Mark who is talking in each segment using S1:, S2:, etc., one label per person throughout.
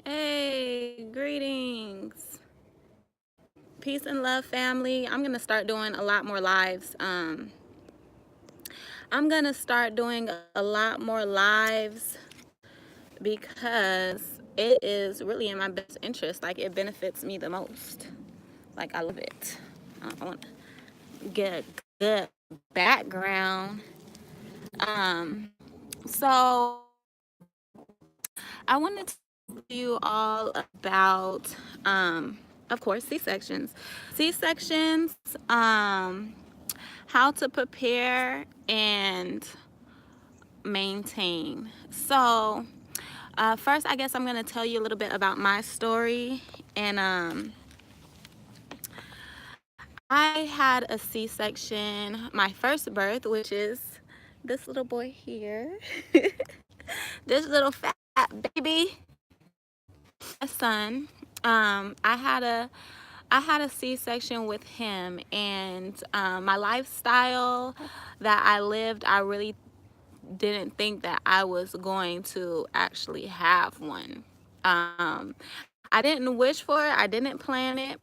S1: Hey, greetings. Peace and love, family. I'm going to start doing a lot more lives. I'm going to start doing a lot more lives because it is really in my best interest. Like, it benefits me the most. Like, I love it. I want to get a good background. So, I wanted to tell you all about, of course, C-sections. C-sections, how to prepare and maintain. So, first, I guess I'm going to tell you a little bit about my story. And I had a C-section, my first birth, which is this little boy here, this little fat baby, a son. I had a C-section with him, and my lifestyle that I lived, I really didn't think that I was going to actually have one. I didn't wish for it. I didn't plan it.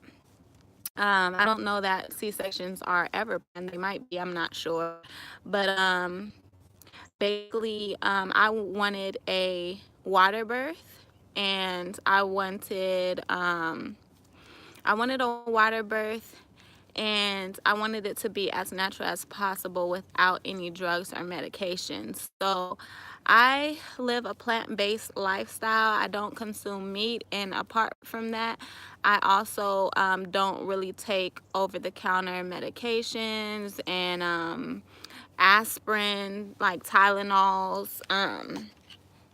S1: I don't know that C-sections are ever planned. They might be. I'm not sure. But basically, I wanted a water birth, and I wanted a water birth, and I wanted it to be as natural as possible without any drugs or medications. So I live a plant-based lifestyle. I don't consume meat, and apart from that, I also don't really take over-the-counter medications and aspirin, like Tylenols,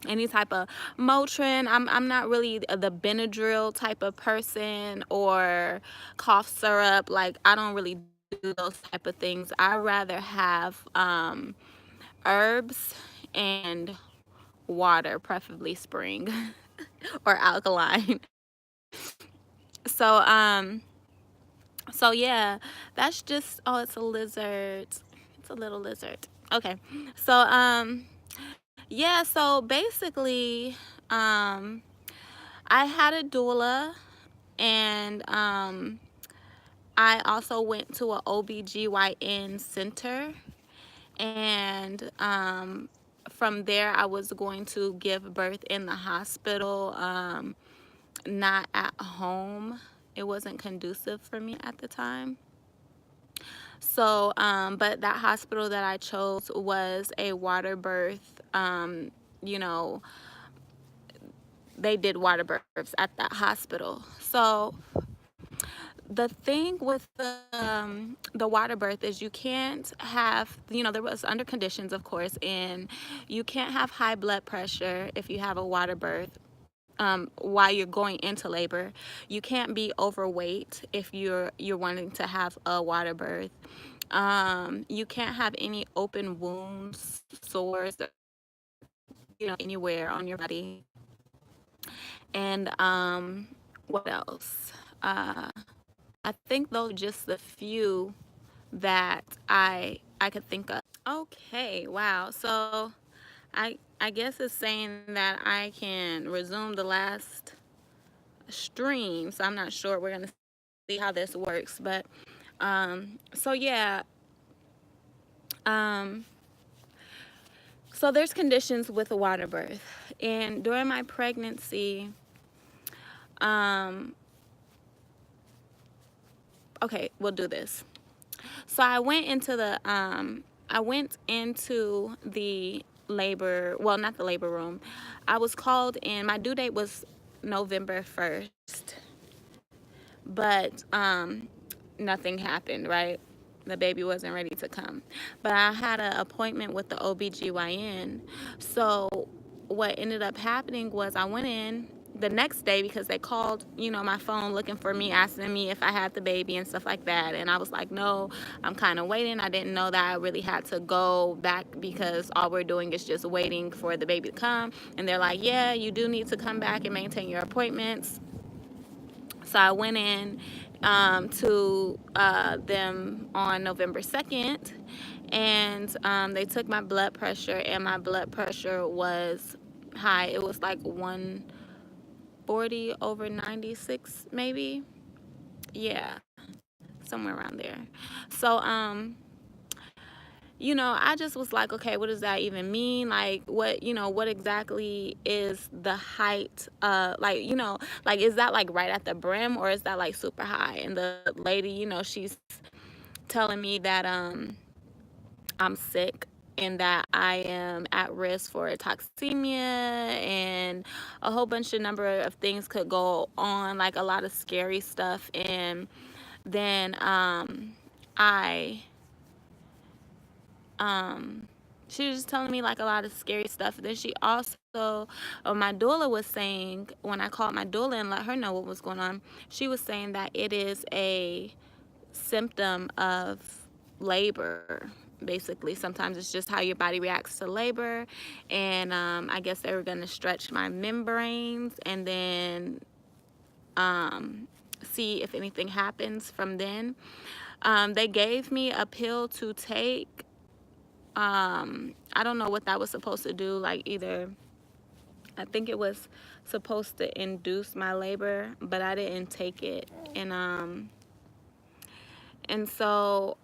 S1: any type of Motrin. I'm not really the Benadryl type of person, or cough syrup. Like, I don't really do those type of things. I rather have herbs and water, preferably spring or alkaline. So so yeah, that's just, oh, it's a lizard. It's a little lizard. Okay. So yeah, so basically I had a doula, and I also went to a OBGYN center, and from there I was going to give birth in the hospital, not at home. It wasn't conducive for me at the time. So, but that hospital that I chose was a water birth. You know, they did water births at that hospital. So the thing with the water birth is you can't have, there was under conditions, of course, and you can't have high blood pressure if you have a water birth. While you're going into labor, you can't be overweight if you're wanting to have a water birth. You can't have any open wounds, sores, anywhere on your body. And what else? I think those are just the few that I could think of. Okay, wow. So I guess it's saying that I can resume the last stream. So I'm not sure. We're gonna see how this works. But so yeah. Um so there's conditions with a water birth. And during my pregnancy, okay, we'll do this. So I went into the labor, well, not the labor room. I was called in. My due date was November 1st, but nothing happened, right? The baby wasn't ready to come. But I had an appointment with the OBGYN. So what ended up happening was I went in the next day because they called, my phone looking for me, asking me if I had the baby and stuff like that. And I was like, no, I'm kind of waiting. I didn't know that I really had to go back because all we're doing is just waiting for the baby to come. And they're like, yeah, you do need to come back and maintain your appointments. So I went in to them on November 2nd, and they took my blood pressure, and my blood pressure was high. It was like 40/96 maybe. Yeah, somewhere around there. So I just was like, okay, what does that even mean? Like, what exactly is the height? Like, like, is that like right at the brim, or is that like super high? And the lady, she's telling me that I'm sick and that I am at risk for toxemia, and a whole bunch of number of things could go on, like a lot of scary stuff. And then I um she was just telling me like a lot of scary stuff. Then she also, my doula was saying, when I called my doula and let her know what was going on, she was saying that it is a symptom of labor. Basically, sometimes it's just how your body reacts to labor. And I guess they were going to stretch my membranes and then see if anything happens from then. They gave me a pill to take. I don't know what that was supposed to do. Like, either I think it was supposed to induce my labor, but I didn't take it. And so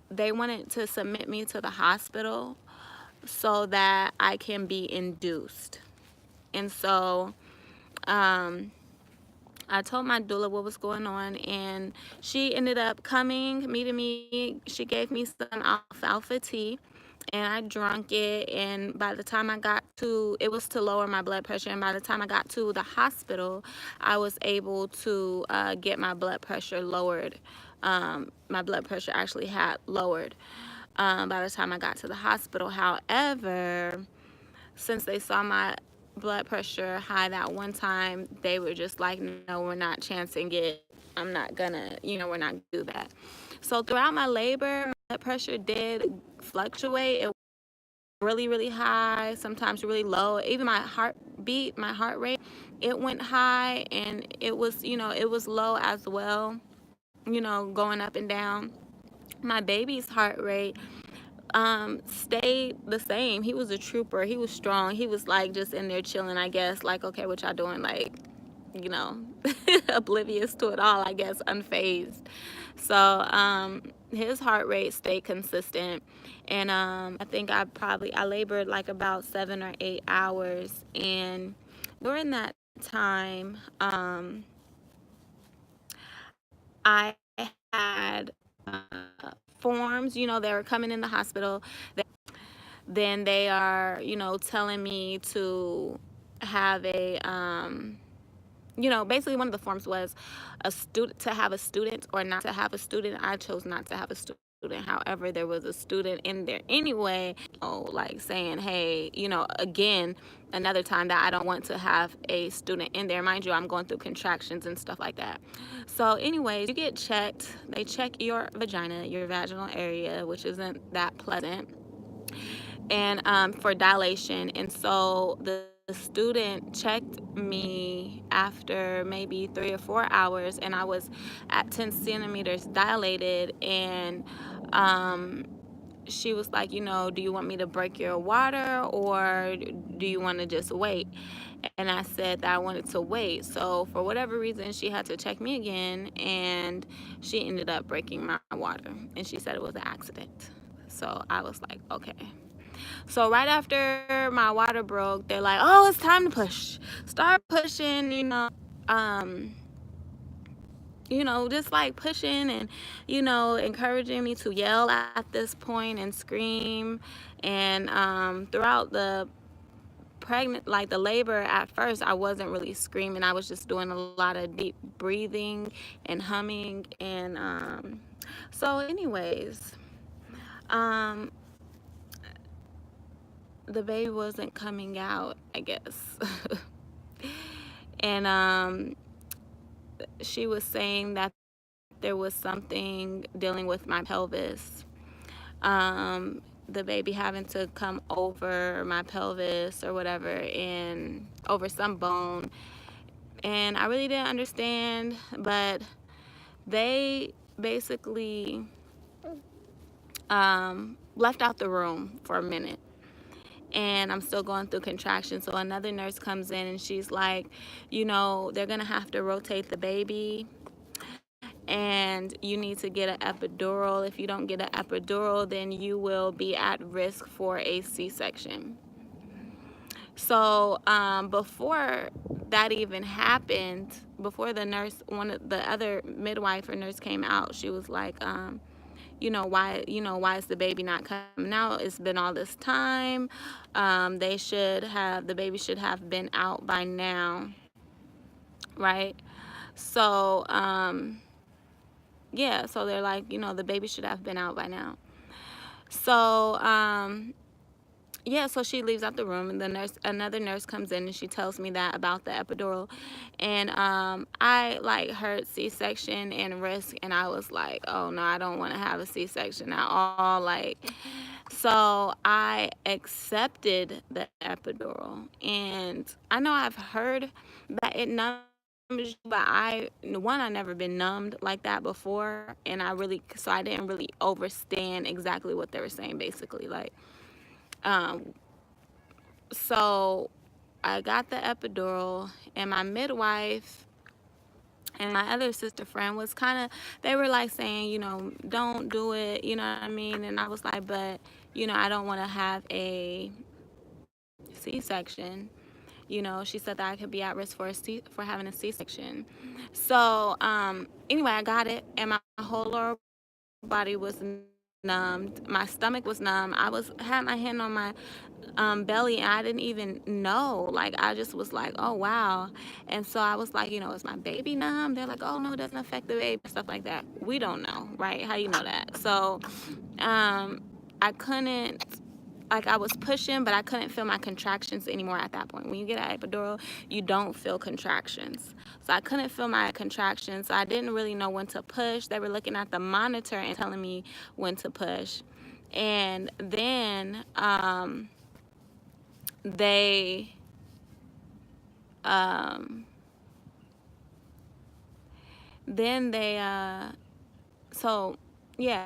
S1: they wanted to submit me to the hospital so that I can be induced. And so I told my doula what was going on, and she ended up coming, meeting me. She gave me some alfalfa tea, and I drank it. And by the time I got to, it was to lower my blood pressure. And by the time I got to the hospital, I was able to get my blood pressure lowered. My blood pressure actually had lowered by the time I got to the hospital. However, since they saw my blood pressure high that one time, they were just like, no, we're not chancing it. I'm not gonna, we're not gonna do that. So throughout my labor, my blood pressure did fluctuate. It was really, really high, sometimes really low. Even my heartbeat, my heart rate, it went high, and it was, it was low as well, going up and down. My baby's heart rate stayed the same. He was a trooper. He was strong. He was like just in there chilling, I guess, like, okay, what y'all doing? Like, you know, oblivious to it all, I guess, unfazed. So his heart rate stayed consistent. And I think I labored like about 7 or 8 hours. And during that time, I had forms, they were coming in the hospital. Then they are, telling me to have a, basically one of the forms was to have a student or not to have a student. I chose not to have a student. However, there was a student in there anyway, like saying, hey, again, another time that I don't want to have a student in there. Mind you, I'm going through contractions and stuff like that. So anyways, you get checked. They check your vagina, your vaginal area, which isn't that pleasant, and for dilation. And so the student checked me after maybe 3 or 4 hours, and I was at 10 centimeters dilated. And she was like, do you want me to break your water, or do you want to just wait? And I said that I wanted to wait. So for whatever reason, she had to check me again, and she ended up breaking my water, and she said it was an accident. So I was like, okay. So right after my water broke, they're like, oh, it's time to push. Start pushing, um, just like pushing and, encouraging me to yell at this point and scream. And throughout the like the labor, at first I wasn't really screaming. I was just doing a lot of deep breathing and humming. And so anyways, um, the baby wasn't coming out, I guess. And she was saying that there was something dealing with my pelvis. The baby having to come over my pelvis or whatever, and over some bone. And I really didn't understand, but they basically left out the room for a minute. and I'm still going through contractions. So another nurse comes in and she's like, you know, they're gonna have to rotate the baby and you need to get an epidural. If you don't get an epidural, then you will be at risk for a C-section. So before that even happened, before the nurse, one of the other midwife or nurse came out, she was like, why is the baby not coming out? It's been all this time. The baby should have been out by now, right? So yeah, so they're like, the baby should have been out by now. So yeah, so she leaves out the room, and another nurse comes in, and she tells me that about the epidural, and I like heard C-section and risk, and I was like, oh no, I don't want to have a C-section at all, like. So I accepted the epidural, and I know I've heard that it numbs you, but I never been numbed like that before, and I didn't really understand exactly what they were saying, basically, like. Um, so I got the epidural, and my midwife and my other sister friend was they were like saying, don't do it, you know what I mean? And I was like, but, I don't want to have a C-section. She said that I could be at risk for having a C-section. So, anyway, I got it, and my whole lower body was numbed. My stomach was numb. Had my hand on my belly, and I didn't even know. Like, I just was like, oh wow. And so I was like, is my baby numb? They're like, oh no, it doesn't affect the baby, stuff like that. We don't know, right? How you know that? So I couldn't, like, I was pushing, but I couldn't feel my contractions anymore at that point. When you get an epidural, you don't feel contractions. So I couldn't feel my contractions. So I didn't really know when to push. They were looking at the monitor and telling me when to push. And then they then they so yeah,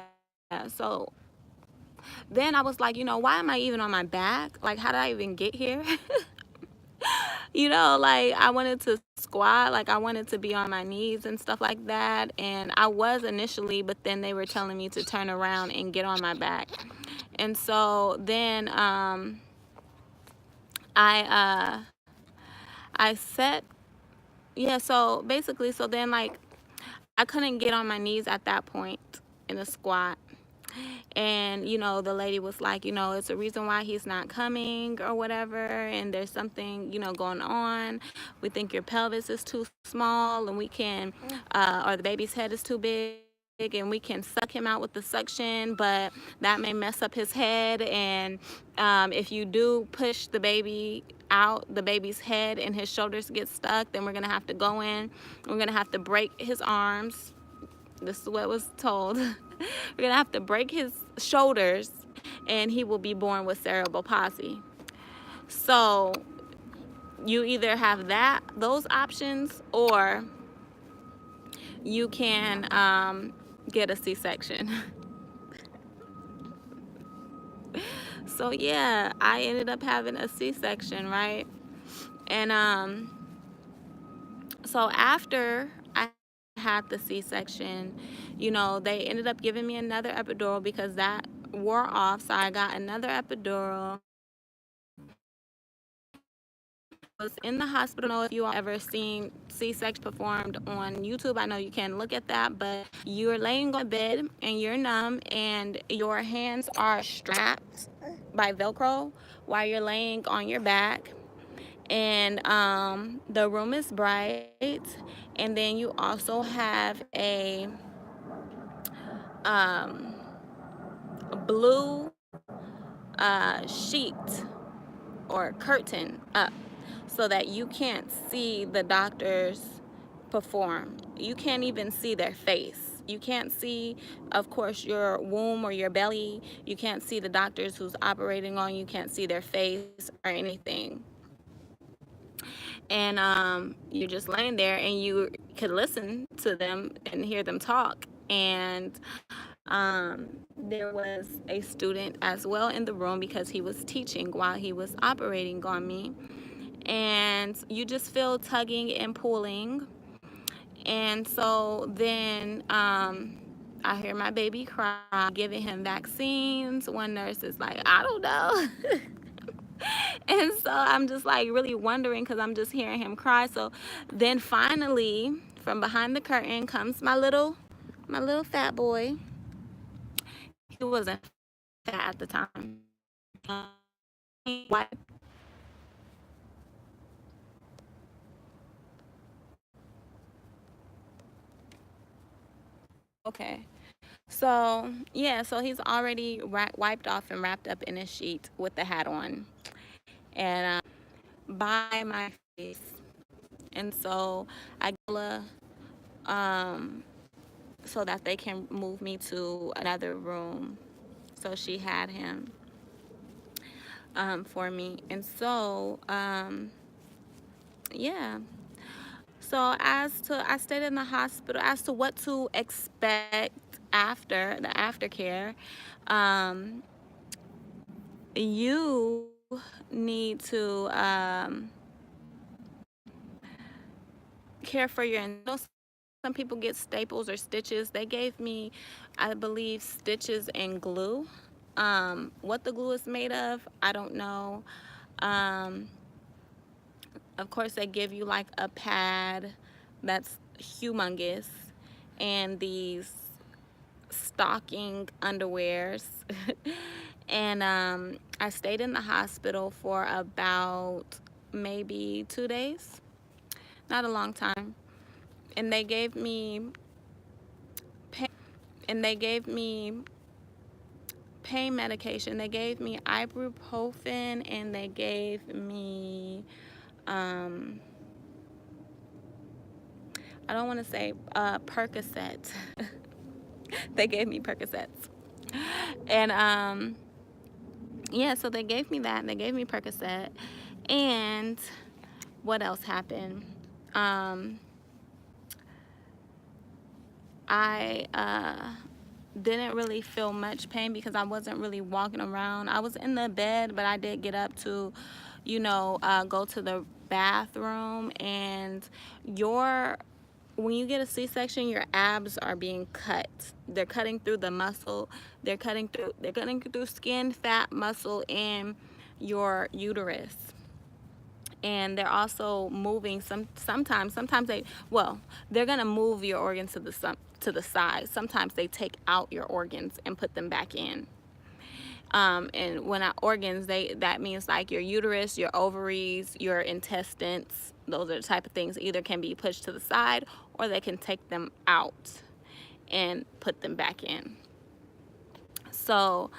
S1: so then I was like, why am I even on my back? Like, how did I even get here? Like, I wanted to squat, like I wanted to be on my knees and stuff like that, and I was initially, but then they were telling me to turn around and get on my back. And so then I set, yeah, so basically, so then, like, I couldn't get on my knees at that point in a squat. And the lady was like, it's a reason why he's not coming or whatever, and there's something going on. We think your pelvis is too small, and we can or the baby's head is too big, and we can suck him out with the suction, but that may mess up his head. And if you do push the baby out, the baby's head and his shoulders get stuck, then we're gonna have to go in, we're gonna have to break his arms. This is what was told. We're gonna have to break his shoulders, and he will be born with cerebral palsy. So you either have those options, or you can get a C-section. So yeah, I ended up having a C-section, right? And so after I had the C-section, they ended up giving me another epidural because that wore off. So I got another epidural. I was in the hospital. I don't know if you all ever seen C-section performed on YouTube. I know you can look at that, but you're laying on bed and you're numb, and your hands are strapped by Velcro while you're laying on your back. And the room is bright, and then you also have a blue sheet or curtain up, so that you can't see the doctors perform. You can't even see their face. You can't see, of course, your womb or your belly. You can't see the doctors who's operating on you. You can't see their face or anything. And you're just laying there, and you could listen to them and hear them talk. And There was a student as well in the room because he was teaching while he was operating on me. And you just feel tugging and pulling. And so then I hear my baby cry, giving him vaccines. One nurse is like, I don't know. And so I'm just like really wondering because I'm just hearing him cry. So then finally, from behind the curtain comes my little fat boy. He wasn't fat at the time. White. Okay. So yeah, so he's already wiped off and wrapped up in a sheet with the hat on, and by my face. And so I um so that they can move me to another room. So she had him for me. And so yeah. So as to I stayed in the hospital as to what to expect after the aftercare. Um you need to care for your internal. Some people get staples or stitches. They gave me, I believe, stitches and glue. What the glue is made of, I don't know. Um, of course, they give you like a pad that's humongous and these stocking underwears. And I stayed in the hospital for about maybe 2 days, not a long time. And they gave me pain, and they gave me pain medication. They gave me ibuprofen and they gave me um, I don't want to say Percocet. They gave me Percocets. And yeah, so they gave me that. They gave me Percocet. And what else happened? I didn't really feel much pain because I wasn't really walking around. I was in the bed, but I did get up to, go to the bathroom. And when you get a C-section, your abs are being cut. They're cutting through the muscle. They're cutting through skin, fat, muscle, and your uterus. And they're also moving sometimes they're gonna move your organs to the side. Sometimes they take out your organs and put them back in. And when organs, that means like your uterus, your ovaries, your intestines. Those are the type of things either can be pushed to the side or they can take them out and put them back in. So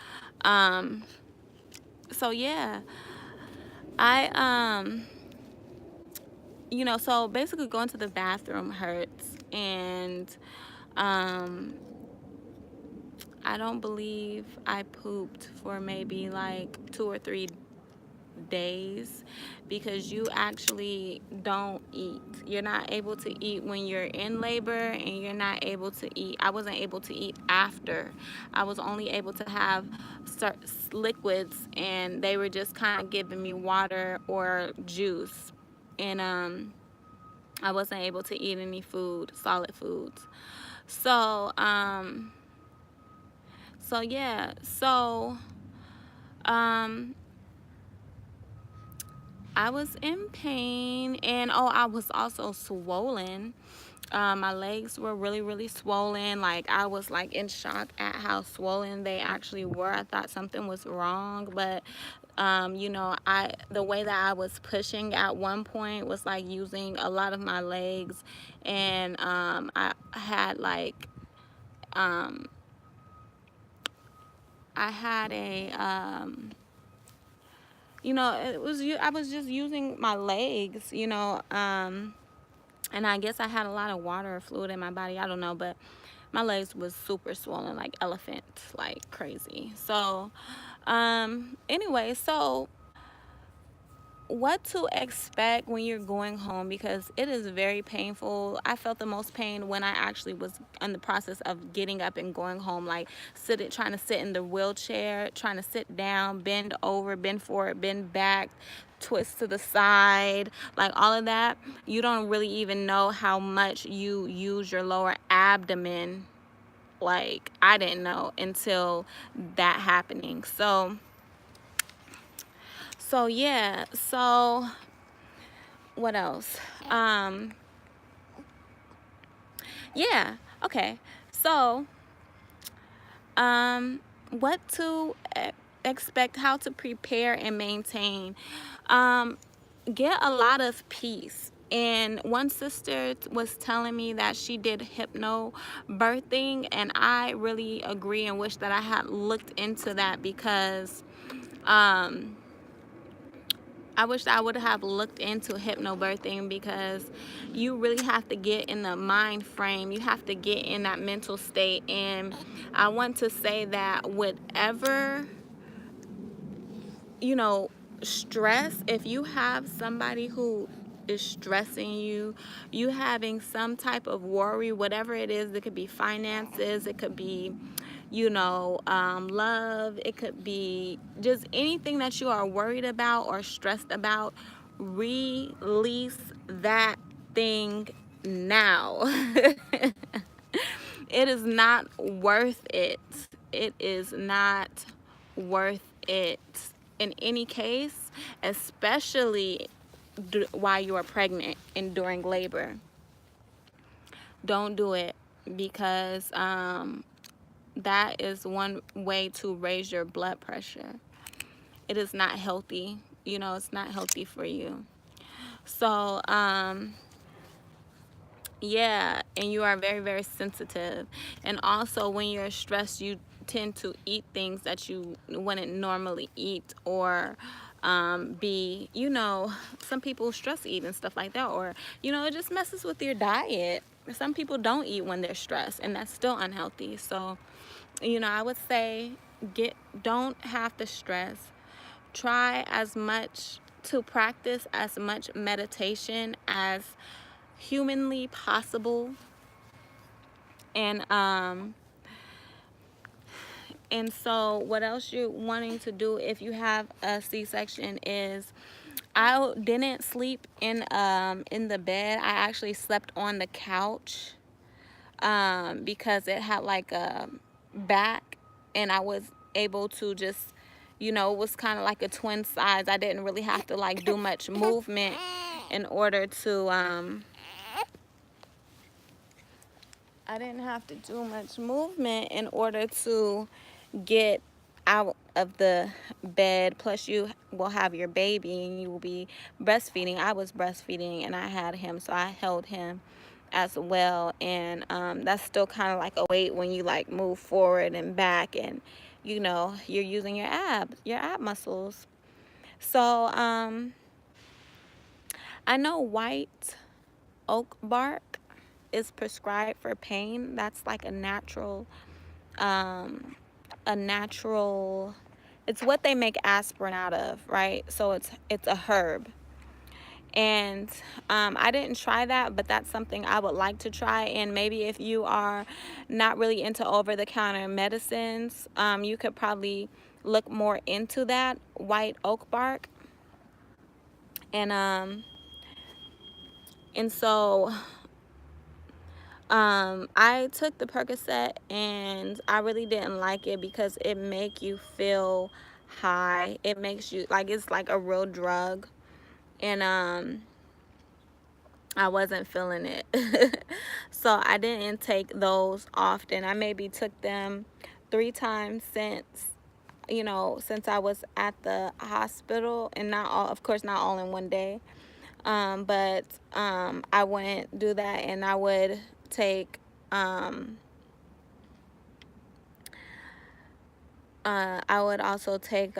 S1: yeah, I so basically going to the bathroom hurts. And I don't believe I pooped for maybe like 2 or 3 days because you actually don't eat. You're not able to eat when you're in labor, and you're not able to eat. I wasn't able to eat after. I was only able to have liquids, and they were just kind of giving me water or juice. And I wasn't able to eat any food, solid foods. So yeah. So I was in pain, and I was also swollen. My legs were really, really swollen. Like I was like in shock at how swollen they actually were. I thought something was wrong, but the way that I was pushing at one point was like using a lot of my legs, and I had like I had a I was just using my legs, and I guess I had a lot of water or fluid in my body. I don't know, but my legs was super swollen like elephant, like crazy. So anyway, so what to expect when you're going home, because it is very painful. I felt the most pain when I actually was in the process of getting up and going home, like trying to sit in the wheelchair, trying to sit down, bend over, bend forward, bend back, twist to the side, like all of that. You don't really even know how much you use your lower abdomen. Like, I didn't know until that happening. So yeah. So what else? Um, yeah. Okay. So, what to expect, how to prepare and maintain. Um, get a lot of peace. And one sister was telling me that she did hypnobirthing, and I really agree and wish that I had looked into that, because um, I wish I would have looked into hypnobirthing, because you really have to get in the mind frame. You have to get in that mental state. And I want to say that whatever, you know, stress, if you have somebody who is stressing you, you having some type of worry, whatever it is, it could be finances, it could be, love, it could be just anything that you are worried about or stressed about. Release that thing now. It is not worth it. It is not worth it in any case, especially while you are pregnant and during labor. Don't do it, because that is one way to raise your blood pressure. It is not healthy. It's not healthy for you. So, yeah, and you are very, very sensitive. And also, when you're stressed, you tend to eat things that you wouldn't normally eat, or some people stress eat and stuff like that, or, it just messes with your diet. Some people don't eat when they're stressed, and that's still unhealthy. So, I would say don't have to stress. Try as much to practice as much meditation as humanly possible. And so what else you're wanting to do if you have a C-section is, I didn't sleep in the bed. I actually slept on the couch, because it had like a back, and I was able to just, it was kind of like a twin size. I didn't really have to like do much movement in order to get out of the bed. Plus, you will have your baby and you will be breastfeeding. I was breastfeeding and I had him, so I held him as well. And that's still kind of like a weight when you like move forward and back, and you're using your ab muscles. So I know white oak bark is prescribed for pain. That's like um, a natural, it's what they make aspirin out of, right? So it's a herb. And I didn't try that, but that's something I would like to try. And maybe if you are not really into over-the-counter medicines, you could probably look more into that white oak bark. And so I took the Percocet, and I really didn't like it, because it make you feel high. It makes you like, it's like a real drug. And I wasn't feeling it. So I didn't take those often. I maybe took them 3 times since I was at the hospital, and not all, of course, not all in one day. But I wouldn't do that, and I would take I would also take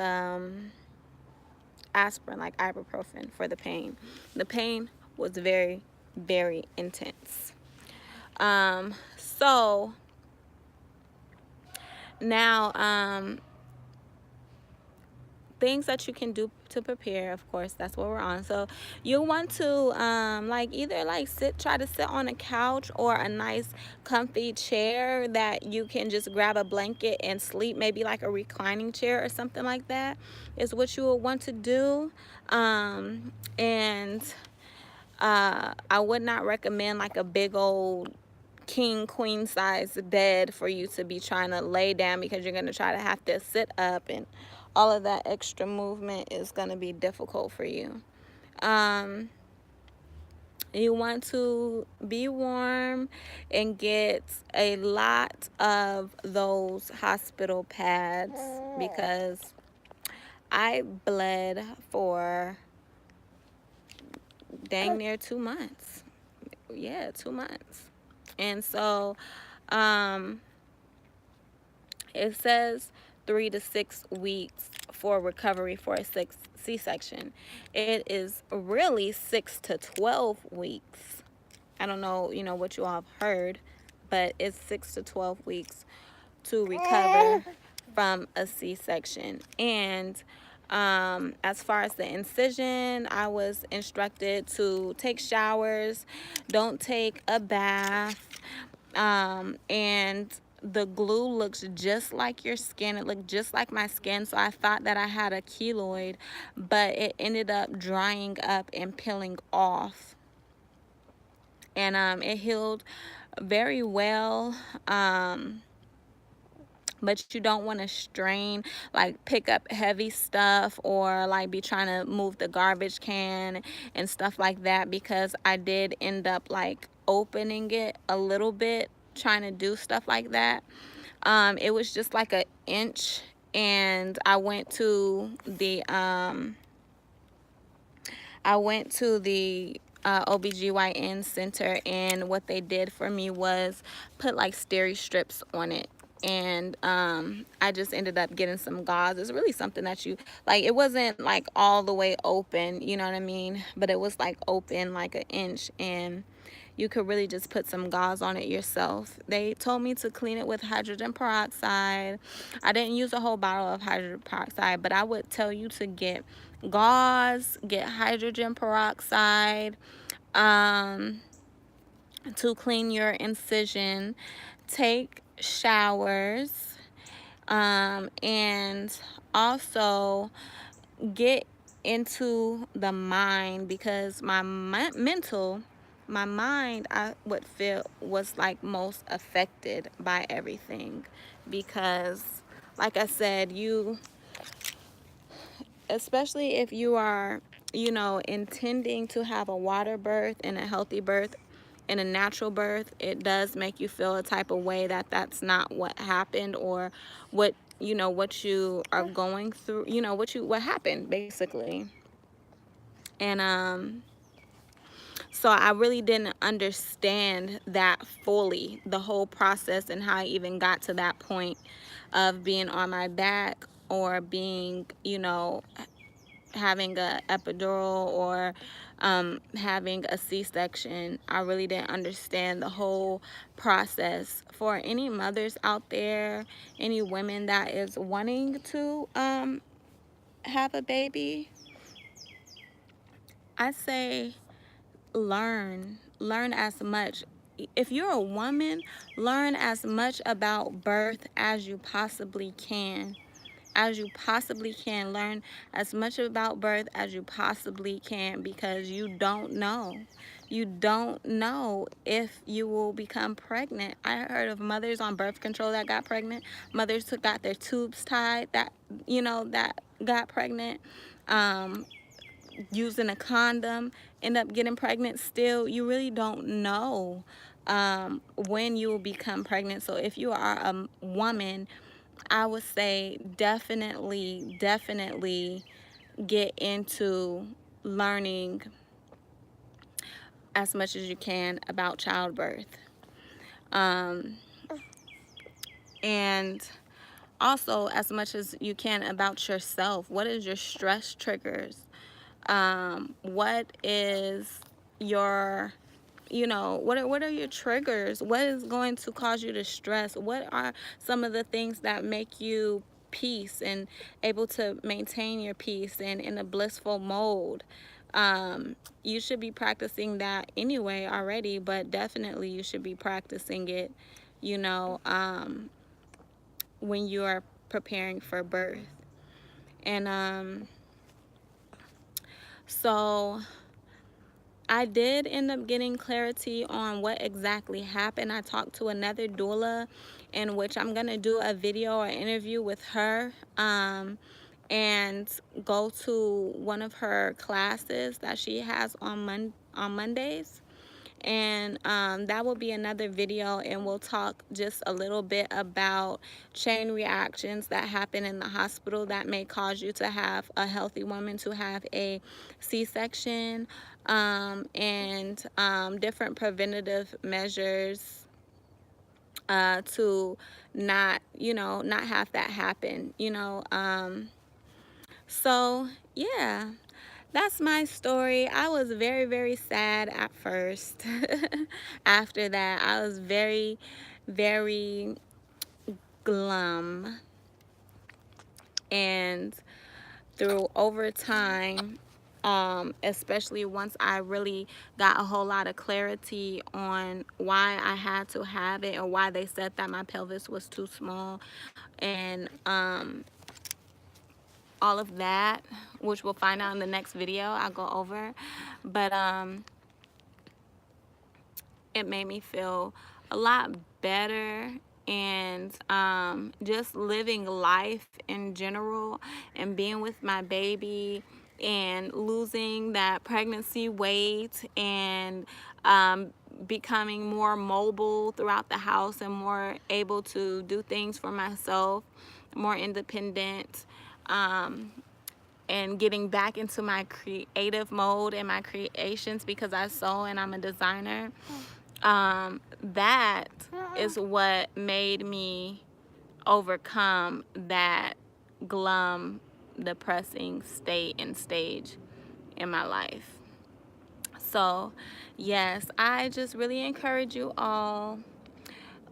S1: aspirin, like ibuprofen, for the pain. The pain was very, very intense. So now, things that you can do to prepare. Of course, that's what we're on. So you want to like either like try to sit on a couch or a nice comfy chair that you can just grab a blanket and sleep, maybe like a reclining chair or something like that is what you will want to do. And I would not recommend like a big old king queen size bed for you to be trying to lay down, because you're going to try to have to sit up, and all of that extra movement is going to be difficult for you. You want to be warm and get a lot of those hospital pads, because I bled for dang near 2 months. Yeah, 2 months. And so it says 3 to 6 weeks for recovery for a C-section. It is really 6 to 12 weeks. I don't know, what you all have heard, but it's 6 to 12 weeks to recover from a C-section. And as far as the incision, I was instructed to take showers, don't take a bath, and the glue looks just like your skin. It looked just like my skin, so I thought that I had a keloid, but it ended up drying up and peeling off. And it healed very well. But you don't want to strain, like pick up heavy stuff or like be trying to move the garbage can and stuff like that, because I did end up like opening it a little bit trying to do stuff like that. It was just like an inch, and I went to the OBGYN center, and what they did for me was put like steri strips on it. And I just ended up getting some gauze. It's really something that you like. It wasn't like all the way open, you know what I mean, but it was like open like an inch, and you could really just put some gauze on it yourself. They told me to clean it with hydrogen peroxide. I didn't use a whole bottle of hydrogen peroxide, but I would tell you to get gauze, get hydrogen peroxide to clean your incision, take showers, and also get into the mind, because my mind, I would feel, was like most affected by everything, because like I said, especially if you are, intending to have a water birth and a healthy birth and a natural birth, it does make you feel a type of way that that's not what happened, or what what you are going through, what happened basically. And so I really didn't understand that fully, the whole process, and how I even got to that point of being on my back, or being, having a epidural, or having a C-section. I really didn't understand the whole process. For any mothers out there, any women that is wanting to have a baby, I say learn as much. If you're a woman, learn as much about birth as you possibly can. Learn as much about birth as you possibly can, because you don't know if you will become pregnant. I heard of mothers on birth control that got pregnant, mothers who got their tubes tied that that got pregnant, using a condom, end up getting pregnant still. You really don't know when you will become pregnant. So if you are a woman, I would say definitely get into learning as much as you can about childbirth. And also as much as you can about yourself. What is your stress triggers? What is your, what are your triggers? What is going to cause you to stress? What are some of the things that make you peace and able to maintain your peace and in a blissful mode. You should be practicing that anyway already, but definitely you should be practicing it, you know, when you are preparing for birth. And so I did end up getting clarity on what exactly happened. I talked to another doula, in which I'm going to do a video or interview with her, and go to one of her classes that she has on Mondays. And that will be another video, and we'll talk just a little bit about chain reactions that happen in the hospital that may cause you to have a healthy woman to have a C-section, and different preventative measures to not, not have that happen, so yeah, that's my story. I was very, very sad at first. After that, I was very, very glum. And through over time, especially once I really got a whole lot of clarity on why I had to have it, or why they said that my pelvis was too small, and all of that, which we'll find out in the next video I'll go over. But it made me feel a lot better, and just living life in general and being with my baby and losing that pregnancy weight, and becoming more mobile throughout the house and more able to do things for myself, more independent, and getting back into my creative mode and my creations, because I sew and I'm a designer. That is what made me overcome that glum, depressing state and stage in my life. So yes, I just really encourage you all,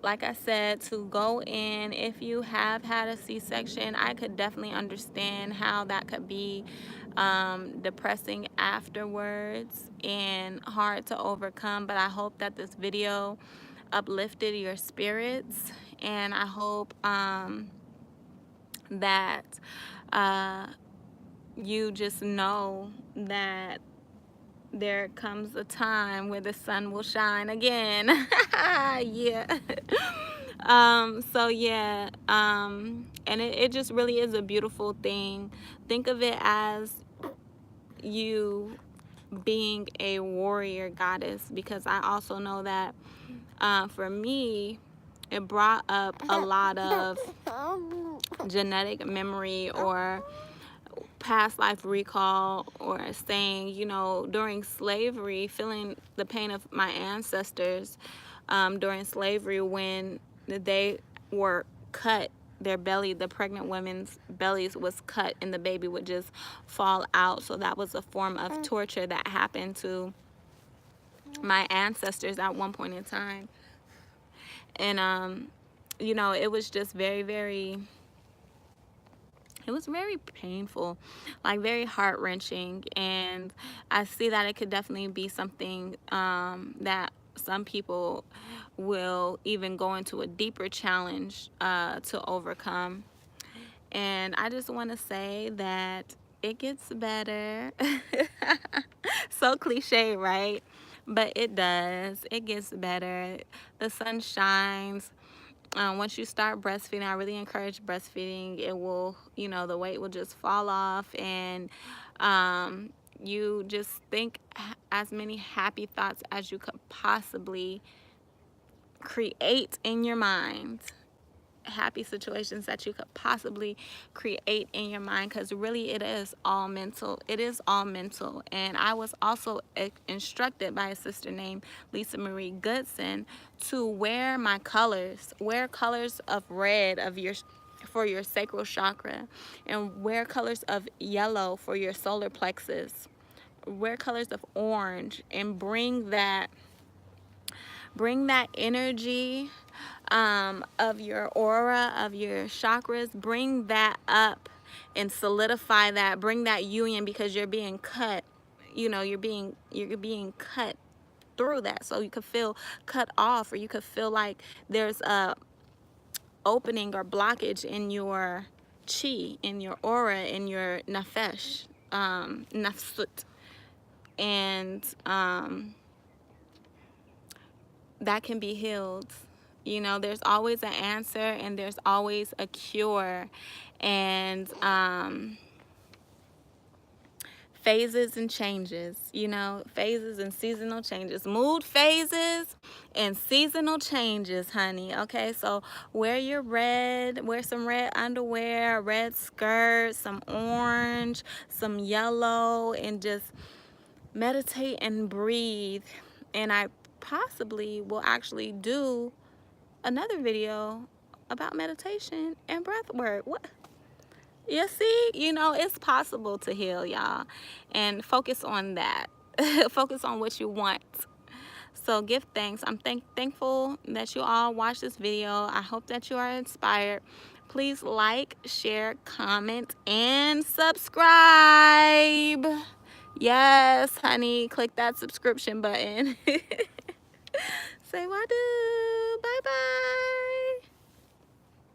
S1: like I said, to go in. If you have had a C-section, I could definitely understand how that could be depressing afterwards and hard to overcome. But I hope that this video uplifted your spirits, and I hope that you just know that there comes a time where the sun will shine again. Yeah. So yeah, and it just really is a beautiful thing. Think of it as you being a warrior goddess, because I also know that for me, it brought up a lot of genetic memory or past life recall, or saying, during slavery, feeling the pain of my ancestors during slavery, when they were cut, their belly, the pregnant women's bellies was cut, and the baby would just fall out. So that was a form of torture that happened to my ancestors at one point in time. And it was just very, very, it was very painful, like very heart-wrenching. And I see that it could definitely be something that some people will even go into a deeper challenge to overcome. And I just want to say that it gets better. So cliche, right? But it does. It gets better. The sun shines. Once you start breastfeeding, I really encourage breastfeeding. It will, the weight will just fall off, and you just think as many happy thoughts as you could possibly create in your mind. Happy situations that you could possibly create in your mind, because really it is all mental. It is all mental. And I was also instructed by a sister named Lisa Marie Goodson to wear my colors, wear colors of red for your sacral chakra, and wear colors of yellow for your solar plexus, wear colors of orange, and bring that energy of your aura, of your chakras. Bring that up and solidify that. Bring that union, because you're being cut. You know, you're being cut through that, so you could feel cut off, or you could feel like there's a opening or blockage in your chi, in your aura, in your nafesh, nafsut, and that can be healed. You know, there's always an answer, and there's always a cure. And phases and changes, you know, phases and seasonal changes, mood phases and seasonal changes, honey. Okay, so wear your red, wear some red underwear, red skirt, some orange, some yellow, and just meditate and breathe. And I possibly will actually do another video about meditation and breath work. What? You see, you know, it's possible to heal, y'all. And focus on that. Focus on what you want. So give thanks. I'm thankful that you all watched this video. I hope that you are inspired. Please like, share, comment, and subscribe. Yes, honey, click that subscription button.